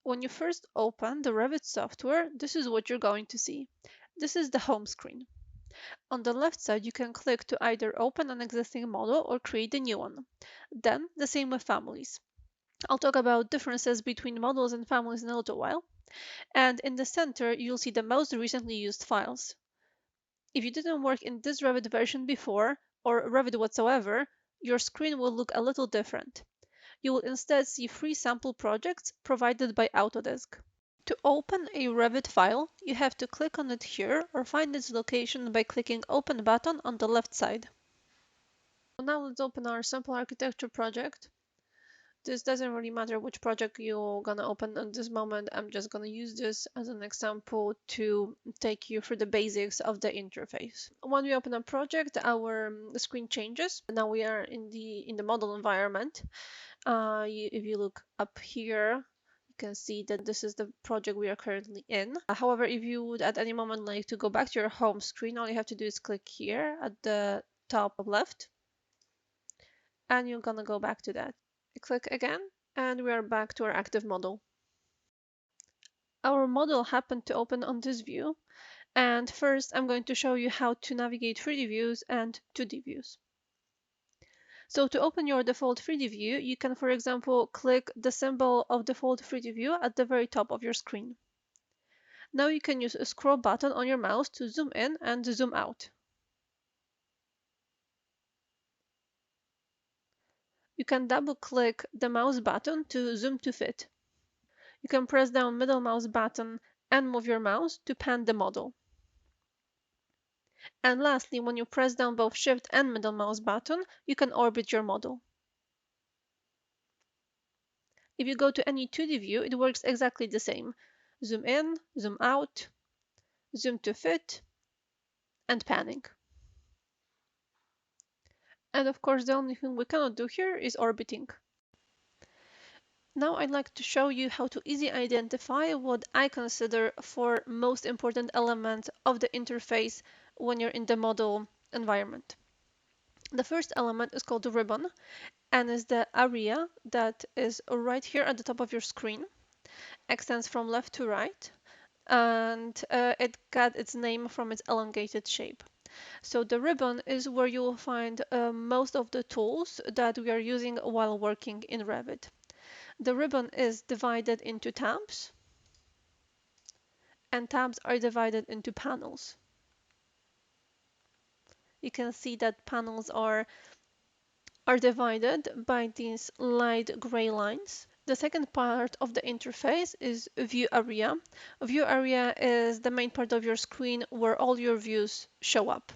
When you first open the Revit software, this is what you're going to see. This is the home screen. On the left side, you can click to either open an existing model or create a new one. Then, the same with families. I'll talk about differences between models and families in a little while. And in the center, you'll see the most recently used files. If you didn't work in this Revit version before, or Revit whatsoever, your screen will look a little different. You will instead see free sample projects provided by Autodesk. To open a Revit file, you have to click on it here or find its location by clicking Open button on the left side. Now let's open our sample architecture project. This doesn't really matter which project you're gonna open at this moment. I'm just gonna use this as an example to take you through the basics of the interface. When we open a project, our screen changes. Now we are in the model environment. If you look up here, you can see that this is the project we are currently in. However, if you would at any moment like to go back to your home screen, all you have to do is click here at the top left, and you're gonna go back to that. Click again, and we are back to our active model. Our model happened to open on this view, and first I'm going to show you how to navigate 3D views and 2D views. So to open your default 3D view, you can, for example, click the symbol of default 3D view at the very top of your screen. Now you can use a scroll button on your mouse to zoom in and zoom out. You can double-click the mouse button to zoom to fit. You can press down middle mouse button and move your mouse to pan the model. And lastly, when you press down both Shift and middle mouse button, you can orbit your model. If you go to any 2D view, it works exactly the same. Zoom in, zoom out, zoom to fit, and panning. And of course, the only thing we cannot do here is orbiting. Now I'd like to show you how to easily identify what I consider four most important elements of the interface when you're in the model environment. The first element is called the ribbon, and is the area that is right here at the top of your screen, extends from left to right, and it got its name from its elongated shape. So the ribbon is where you will find most of the tools that we are using while working in Revit. The ribbon is divided into tabs, and tabs are divided into panels. You can see that panels are divided by these light gray lines. The second part of the interface is view area. View area is the main part of your screen where all your views show up.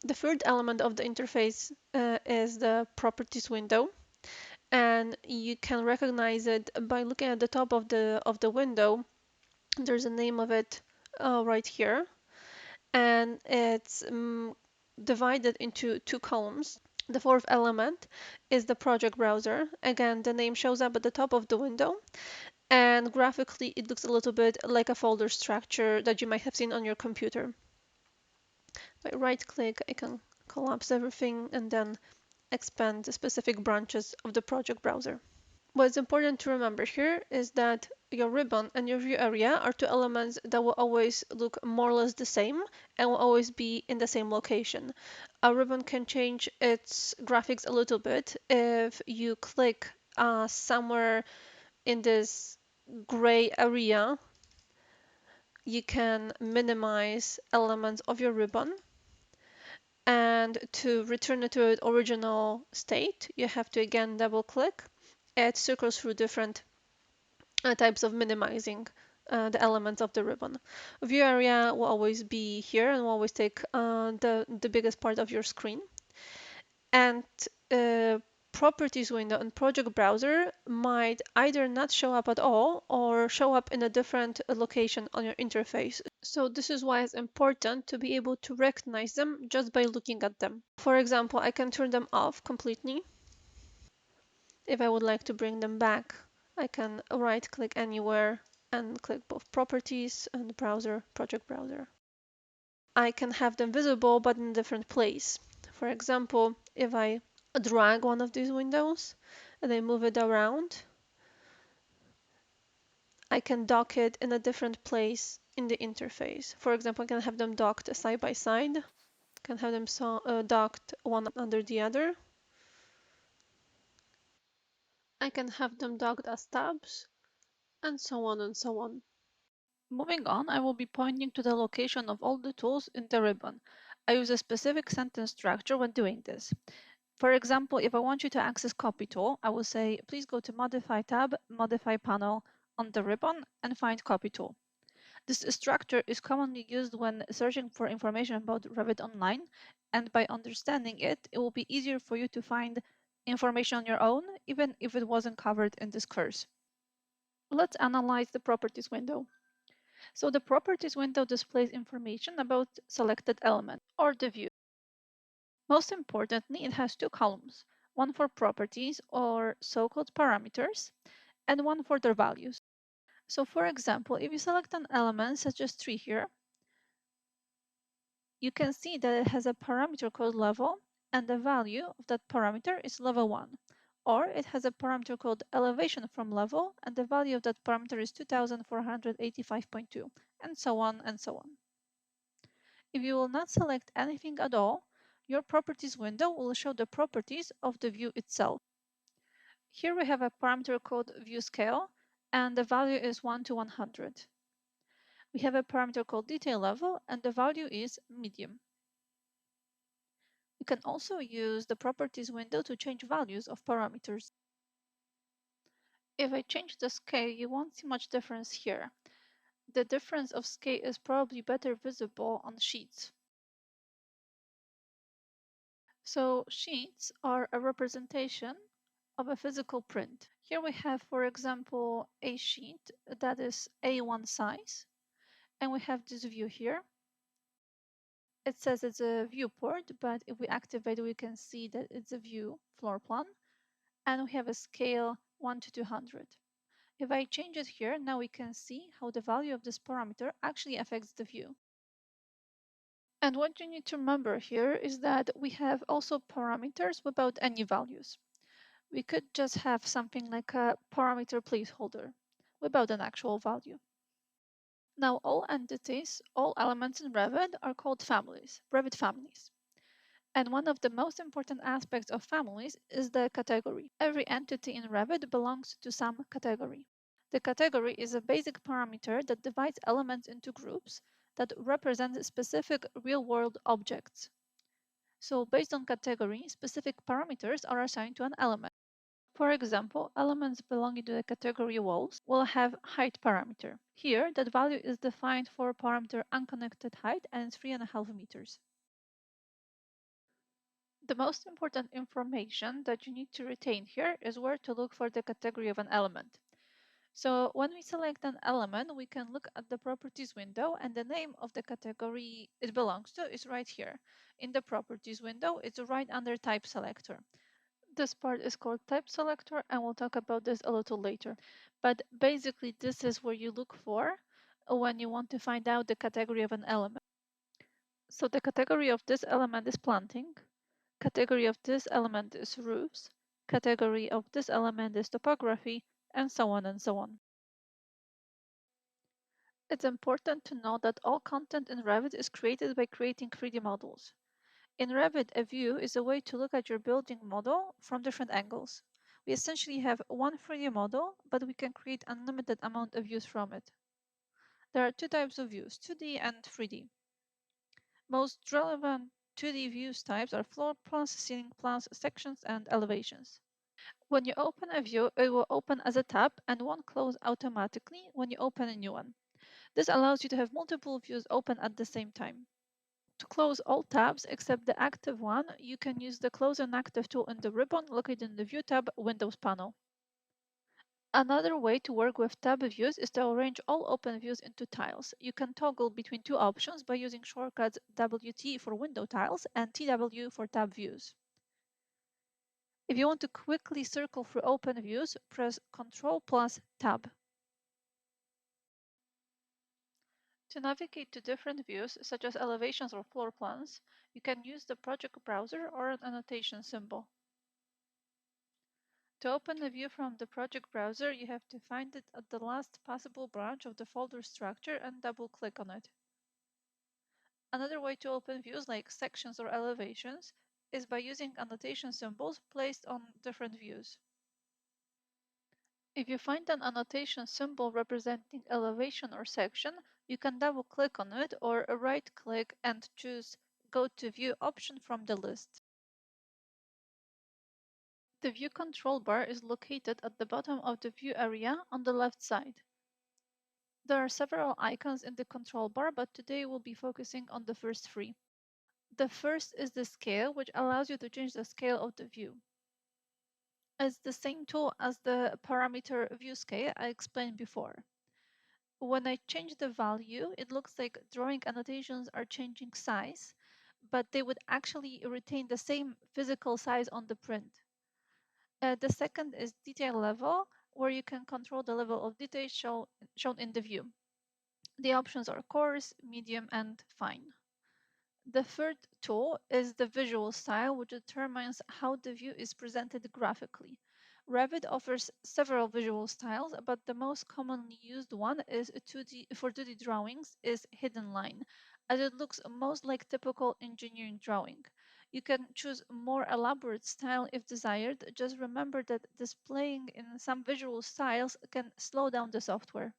The third element of the interface is the properties window, and you can recognize it by looking at the top of the window. There's a name of it right here, and it's divided into two columns. The fourth element is the project browser. Again, the name shows up at the top of the window, and graphically it looks a little bit like a folder structure that you might have seen on your computer. If I right click, I can collapse everything and then expand the specific branches of the project browser. What's important to remember here is that your ribbon and your view area are two elements that will always look more or less the same and will always be in the same location. A ribbon can change its graphics a little bit if you click somewhere in this gray area. You can minimize elements of your ribbon, and to return it to its original state, you have to again double click. It circles through different types of minimizing the elements of the ribbon. View area will always be here and will always take the biggest part of your screen. And properties window and project browser might either not show up at all or show up in a different location on your interface. So this is why it's important to be able to recognize them just by looking at them. For example, I can turn them off completely. If I would like to bring them back, I can right click anywhere and click both properties and browser, project browser. I can have them visible but in a different place. For example, if I drag one of these windows and I move it around, I can dock it in a different place in the interface. For example, I can have them docked side by side, can have them docked one under the other. I can have them docked as tabs, and so on and so on. Moving on, I will be pointing to the location of all the tools in the ribbon. I use a specific sentence structure when doing this. For example, if I want you to access Copy Tool, I will say, please go to Modify tab, Modify panel on the ribbon, and find Copy Tool. This structure is commonly used when searching for information about Revit online, and by understanding it, it will be easier for you to find information on your own, even if it wasn't covered in this course. Let's analyze the Properties window. So the Properties window displays information about selected element or the view. Most importantly, it has two columns, one for properties or so-called parameters, and one for their values. So for example, if you select an element such as tree here, you can see that it has a parameter called level, and the value of that parameter is level 1. Or it has a parameter called elevation from level, and the value of that parameter is 2485.2, and so on and so on. If you will not select anything at all, your properties window will show the properties of the view itself. Here we have a parameter called view scale, and the value is 1 to 100. We have a parameter called detail level, and the value is medium. You can also use the properties window to change values of parameters. If I change the scale, you won't see much difference here. The difference of scale is probably better visible on sheets. So sheets are a representation of a physical print. Here we have, for example, a sheet that is A1 size, and we have this view here. It says it's a viewport, but if we activate, we can see that it's a view floor plan, and we have a scale 1 to 200. If I change it here, now we can see how the value of this parameter actually affects the view. And what you need to remember here is that we have also parameters without any values. We could just have something like a parameter placeholder without an actual value. Now all entities, all elements in Revit are called families, Revit families. And one of the most important aspects of families is the category. Every entity in Revit belongs to some category. The category is a basic parameter that divides elements into groups that represent specific real-world objects. So based on category, specific parameters are assigned to an element. For example, elements belonging to the category walls will have height parameter. Here, that value is defined for parameter unconnected height and it's 3.5 meters. The most important information that you need to retain here is where to look for the category of an element. So when we select an element, we can look at the properties window and the name of the category it belongs to is right here. In the properties window, it's right under type selector. This part is called type selector and we'll talk about this a little later. But basically this is where you look for when you want to find out the category of an element. So the category of this element is planting, category of this element is roofs, category of this element is topography, and so on and so on. It's important to know that all content in Revit is created by creating 3D models. In Revit, a view is a way to look at your building model from different angles. We essentially have one 3D model, but we can create unlimited amount of views from it. There are two types of views, 2D and 3D. Most relevant 2D views types are floor plans, ceiling plans, sections, and elevations. When you open a view, it will open as a tab and won't close automatically when you open a new one. This allows you to have multiple views open at the same time. To close all tabs except the active one, you can use the Close Inactive tool in the ribbon located in the View tab Windows panel. Another way to work with tab views is to arrange all open views into tiles. You can toggle between two options by using shortcuts WT for window tiles and TW for tab views. If you want to quickly circle through open views, press Ctrl plus Tab. To navigate to different views, such as elevations or floor plans, you can use the project browser or an annotation symbol. To open a view from the project browser, you have to find it at the last possible branch of the folder structure and double-click on it. Another way to open views like sections or elevations is by using annotation symbols placed on different views. If you find an annotation symbol representing elevation or section, you can double-click on it or right-click and choose Go to View option from the list. The View control bar is located at the bottom of the view area on the left side. There are several icons in the control bar, but today we'll be focusing on the first three. The first is the scale, which allows you to change the scale of the view. It's the same tool as the parameter view scale I explained before. When I change the value, it looks like drawing annotations are changing size, but they would actually retain the same physical size on the print. The second is detail level, where you can control the level of detail shown in the view. The options are coarse, medium, and fine. The third tool is the visual style, which determines how the view is presented graphically. Revit offers several visual styles, but the most commonly used one is 2D for 2D drawings is hidden line, as it looks most like typical engineering drawing. You can choose more elaborate style if desired. Just remember that displaying in some visual styles can slow down the software.